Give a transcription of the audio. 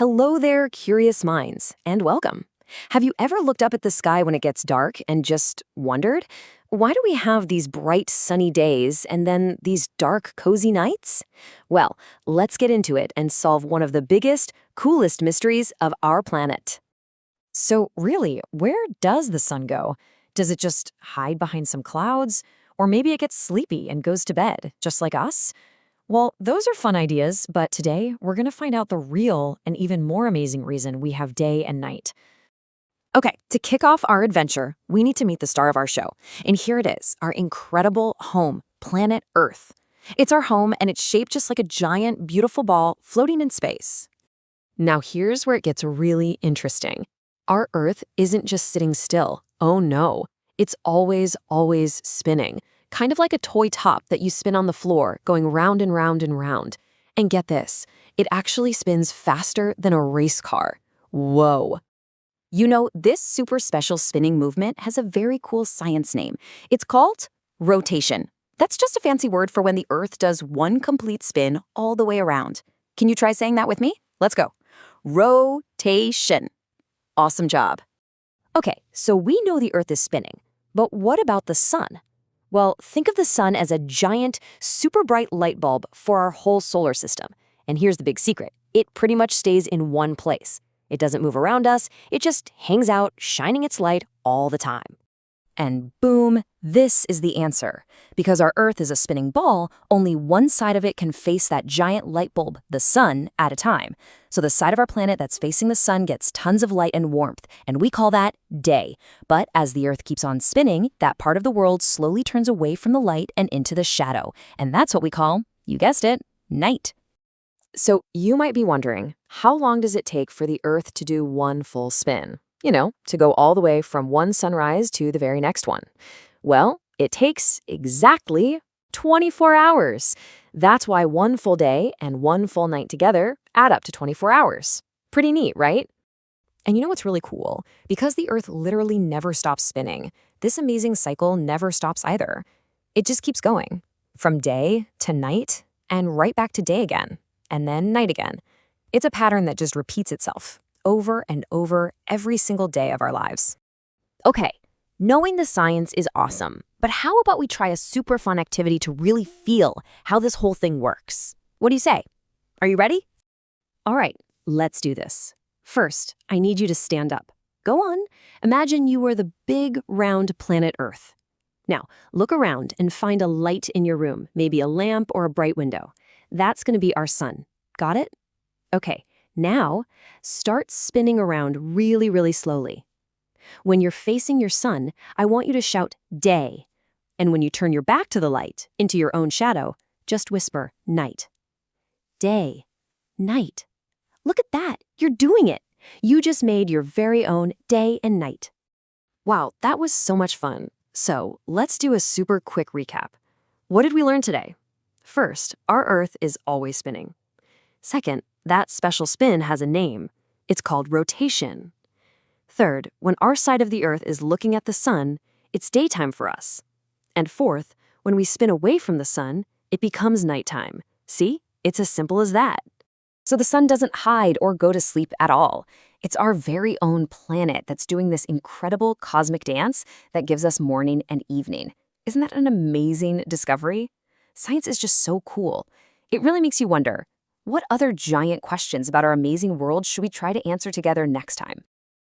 Hello there, curious minds, and welcome. Have you ever looked up at the sky when it gets dark and just wondered, why do we have these bright, sunny days and then these dark, cozy nights? Well, let's get into it and solve one of the biggest, coolest mysteries of our planet. So really, where does the sun go? Does it just hide behind some clouds? Or maybe it gets sleepy and goes to bed, just like us? Well, those are fun ideas, but today we're going to find out the real and even more amazing reason we have day and night. Okay, to kick off our adventure, we need to meet the star of our show. And here it is, our incredible home, planet Earth. It's our home, and it's shaped just like a giant, beautiful ball floating in space. Now here's where it gets really interesting. Our Earth isn't just sitting still. Oh no, it's always spinning. Kind of like a toy top that you spin on the floor, going round and round and round. And get this, it actually spins faster than a race car. Whoa. You know, this super special spinning movement has a very cool science name. It's called rotation. That's just a fancy word for when the Earth does one complete spin all the way around. Can you try saying that with me? Let's go. Rotation. Awesome job. Okay, so we know the Earth is spinning, but what about the sun? Well, think of the sun as a giant, super bright light bulb for our whole solar system. And here's the big secret. It pretty much stays in one place. It doesn't move around us. It just hangs out, shining its light all the time. And boom, this is the answer. Because our Earth is a spinning ball, only one side of it can face that giant light bulb, the sun, at a time. So the side of our planet that's facing the sun gets tons of light and warmth, and we call that day. But as the Earth keeps on spinning, that part of the world slowly turns away from the light and into the shadow. And that's what we call, you guessed it, night. So you might be wondering, how long does it take for the Earth to do one full spin? You know, to go all the way from one sunrise to the very next one. Well, it takes exactly 24 hours. That's why one full day and one full night together add up to 24 hours. Pretty neat, right? And you know what's really cool? Because the Earth literally never stops spinning, this amazing cycle never stops either. It just keeps going, from day to night and right back to day again, and then night again. It's a pattern that just repeats itself over and over every single day of our lives. Okay, knowing the science is awesome, but how about we try a super fun activity to really feel how this whole thing works? What do you say? Are you ready? All right, let's do this. First, I need you to stand up. Go on. Imagine you were the big, round planet Earth. Now, look around and find a light in your room, maybe a lamp or a bright window. That's going to be our sun. Got it? Okay. Now, start spinning around really slowly. When you're facing your sun, I want you to shout, day. And when you turn your back to the light, into your own shadow, just whisper, night. Day. Night. Look at that. You're doing it. You just made your very own day and night. Wow, that was so much fun. So, let's do a super quick recap. What did we learn today? First, our Earth is always spinning. Second, that special spin has a name. It's called rotation. Third, when our side of the Earth is looking at the sun, it's daytime for us. And fourth, when we spin away from the sun, it becomes nighttime. See? It's as simple as that. So the sun doesn't hide or go to sleep at all. It's our very own planet that's doing this incredible cosmic dance that gives us morning and evening. Isn't that an amazing discovery? Science is just so cool. It really makes you wonder, what other giant questions about our amazing world should we try to answer together next time?